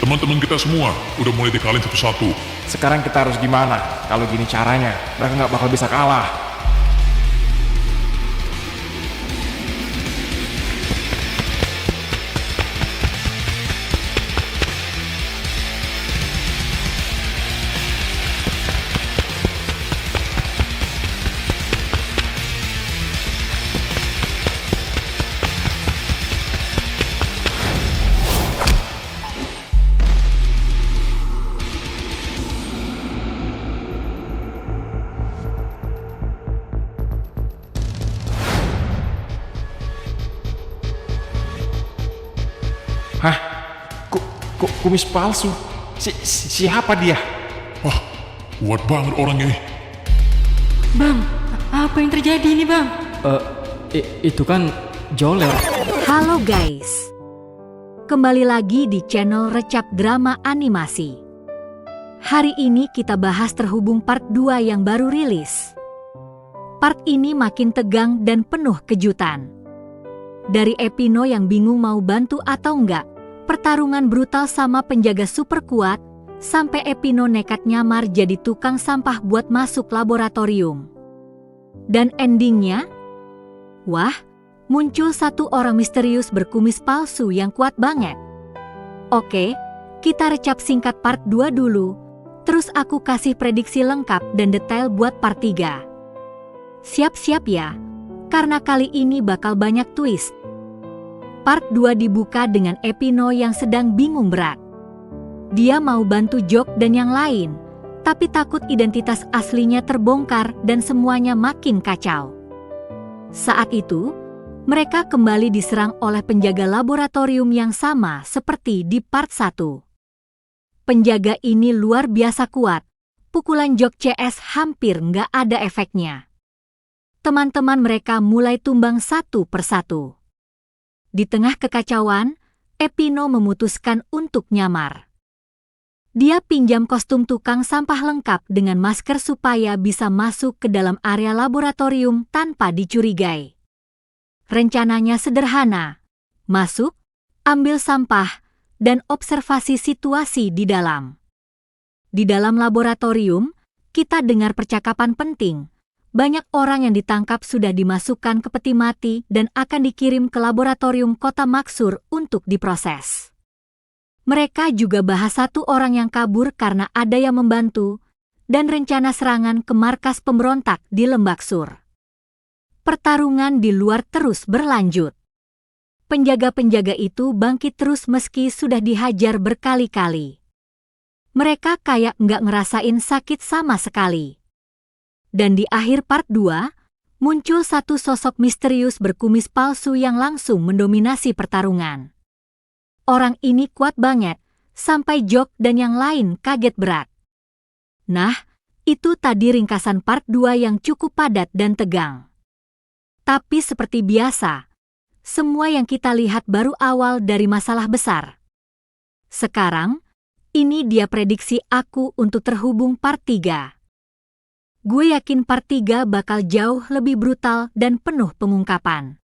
Teman-teman kita semua udah mulai dikalin satu-satu. Sekarang kita harus gimana? Kalau gini caranya, mereka nggak bakal bisa kalah. Hah? Kumis palsu? Siapa dia? Wah, kuat banget orangnya ini. Bang, apa yang terjadi ini bang? Itu kan Joler. Halo guys, kembali lagi di channel Recap Drama Animasi. Hari ini kita bahas terhubung part 2 yang baru rilis. Part ini makin tegang dan penuh kejutan. Dari Epino yang bingung mau bantu atau enggak, pertarungan brutal sama penjaga super kuat, sampai Epino nekat nyamar jadi tukang sampah buat masuk laboratorium. Dan endingnya, wah, muncul satu orang misterius berkumis palsu yang kuat banget. Oke, kita recap singkat part 2 dulu, terus aku kasih prediksi lengkap dan detail buat part 3. Siap-siap ya, karena kali ini bakal banyak twist. Part 2 dibuka dengan Epino yang sedang bingung berat. Dia mau bantu Jok dan yang lain, tapi takut identitas aslinya terbongkar dan semuanya makin kacau. Saat itu, mereka kembali diserang oleh penjaga laboratorium yang sama seperti di part 1. Penjaga ini luar biasa kuat, pukulan Jok CS hampir nggak ada efeknya. Teman-teman mereka mulai tumbang satu persatu. Di tengah kekacauan, Epino memutuskan untuk nyamar. Dia pinjam kostum tukang sampah lengkap dengan masker supaya bisa masuk ke dalam area laboratorium tanpa dicurigai. Rencananya sederhana, masuk, ambil sampah, dan observasi situasi di dalam. Di dalam laboratorium, kita dengar percakapan penting. Banyak orang yang ditangkap sudah dimasukkan ke peti mati dan akan dikirim ke laboratorium kota Maksur untuk diproses. Mereka juga bahas satu orang yang kabur karena ada yang membantu, dan rencana serangan ke markas pemberontak di Lembaksur. Pertarungan di luar terus berlanjut. Penjaga-penjaga itu bangkit terus meski sudah dihajar berkali-kali. Mereka kayak nggak ngerasain sakit sama sekali. Dan di akhir part 2, muncul satu sosok misterius berkumis palsu yang langsung mendominasi pertarungan. Orang ini kuat banget, sampai Jok dan yang lain kaget berat. Nah, itu tadi ringkasan part 2 yang cukup padat dan tegang. Tapi seperti biasa, semua yang kita lihat baru awal dari masalah besar. Sekarang, ini dia prediksi aku untuk terhubung part 3. Gue yakin part 3 bakal jauh lebih brutal dan penuh pengungkapan.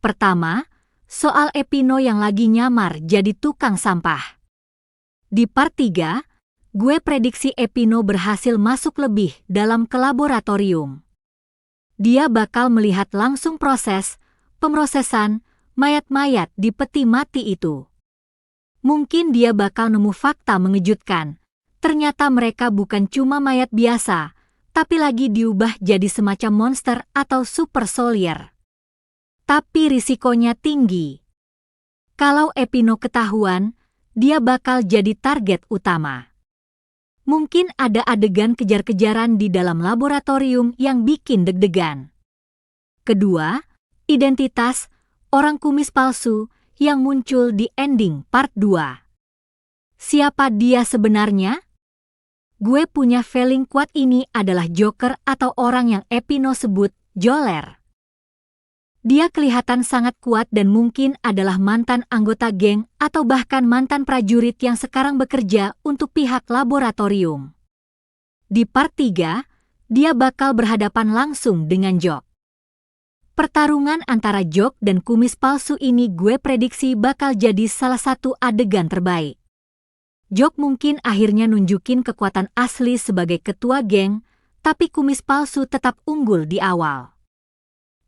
Pertama, soal Epino yang lagi nyamar jadi tukang sampah. Di part 3, gue prediksi Epino berhasil masuk lebih dalam ke laboratorium. Dia bakal melihat langsung proses, pemrosesan, mayat-mayat di peti mati itu. Mungkin dia bakal nemu fakta mengejutkan. Ternyata mereka bukan cuma mayat biasa, tapi lagi diubah jadi semacam monster atau super soldier. Tapi risikonya tinggi. Kalau Epino ketahuan, dia bakal jadi target utama. Mungkin ada adegan kejar-kejaran di dalam laboratorium yang bikin deg-degan. Kedua, identitas orang kumis palsu yang muncul di ending part 2. Siapa dia sebenarnya? Gue punya feeling kuat ini adalah Joker atau orang yang Epino sebut Joler. Dia kelihatan sangat kuat dan mungkin adalah mantan anggota geng atau bahkan mantan prajurit yang sekarang bekerja untuk pihak laboratorium. Di part 3, dia bakal berhadapan langsung dengan Jok. Pertarungan antara Jok dan kumis palsu ini gue prediksi bakal jadi salah satu adegan terbaik. Jok mungkin akhirnya nunjukin kekuatan asli sebagai ketua geng, tapi kumis palsu tetap unggul di awal.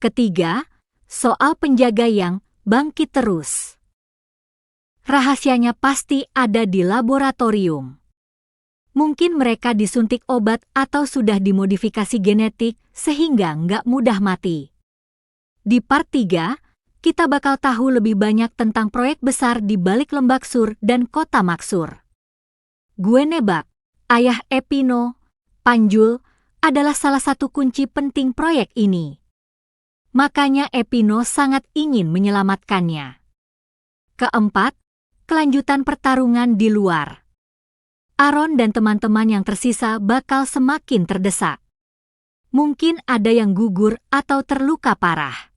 Ketiga, soal penjaga yang bangkit terus. Rahasianya pasti ada di laboratorium. Mungkin mereka disuntik obat atau sudah dimodifikasi genetik sehingga nggak mudah mati. Di part 3, kita bakal tahu lebih banyak tentang proyek besar di balik Lembak Sur dan Kota Maksur. Gue nebak, ayah Epino, Panjul, adalah salah satu kunci penting proyek ini. Makanya Epino sangat ingin menyelamatkannya. Keempat, kelanjutan pertarungan di luar. Aaron dan teman-teman yang tersisa bakal semakin terdesak. Mungkin ada yang gugur atau terluka parah.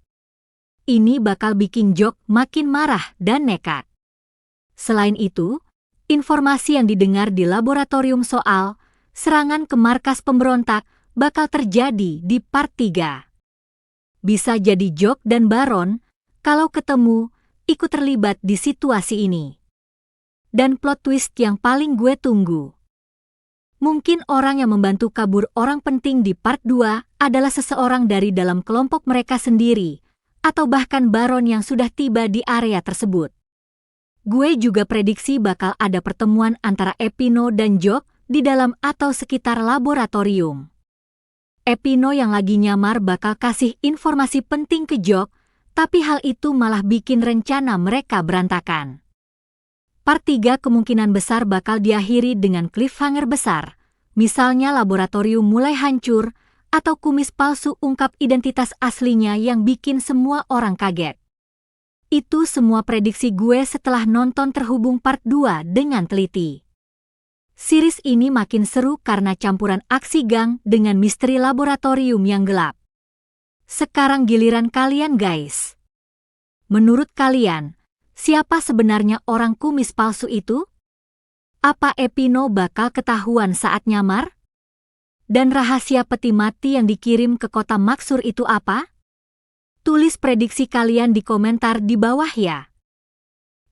Ini bakal bikin Jok makin marah dan nekat. Selain itu, informasi yang didengar di laboratorium soal serangan ke markas pemberontak bakal terjadi di part 3. Bisa jadi Jok dan Baron, kalau ketemu, ikut terlibat di situasi ini. Dan plot twist yang paling gue tunggu. Mungkin orang yang membantu kabur orang penting di part 2 adalah seseorang dari dalam kelompok mereka sendiri, atau bahkan Baron yang sudah tiba di area tersebut. Gue juga prediksi bakal ada pertemuan antara Epino dan Jok di dalam atau sekitar laboratorium. Epino yang lagi nyamar bakal kasih informasi penting ke Jok, tapi hal itu malah bikin rencana mereka berantakan. Part 3 kemungkinan besar bakal diakhiri dengan cliffhanger besar, misalnya laboratorium mulai hancur atau kumis palsu ungkap identitas aslinya yang bikin semua orang kaget. Itu semua prediksi gue setelah nonton Terhubung part 2 dengan teliti. Series ini makin seru karena campuran aksi gang dengan misteri laboratorium yang gelap. Sekarang giliran kalian guys. Menurut kalian, siapa sebenarnya orang kumis palsu itu? Apa Epino bakal ketahuan saat nyamar? Dan rahasia peti mati yang dikirim ke Kota Maksur itu apa? Tulis prediksi kalian di komentar di bawah ya.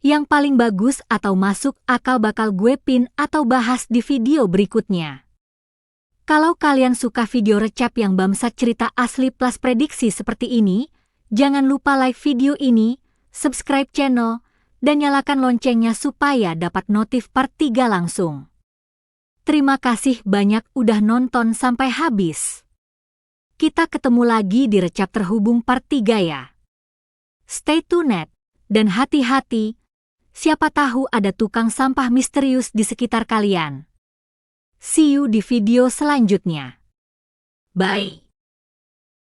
Yang paling bagus atau masuk akal bakal gue pin atau bahas di video berikutnya. Kalau kalian suka video recap yang bamsat cerita asli plus prediksi seperti ini, jangan lupa like video ini, subscribe channel, dan nyalakan loncengnya supaya dapat notif part 3 langsung. Terima kasih banyak udah nonton sampai habis. Kita ketemu lagi di Recap Terhubung part 3 ya. Stay tuned, dan hati-hati, siapa tahu ada tukang sampah misterius di sekitar kalian. See you di video selanjutnya. Bye.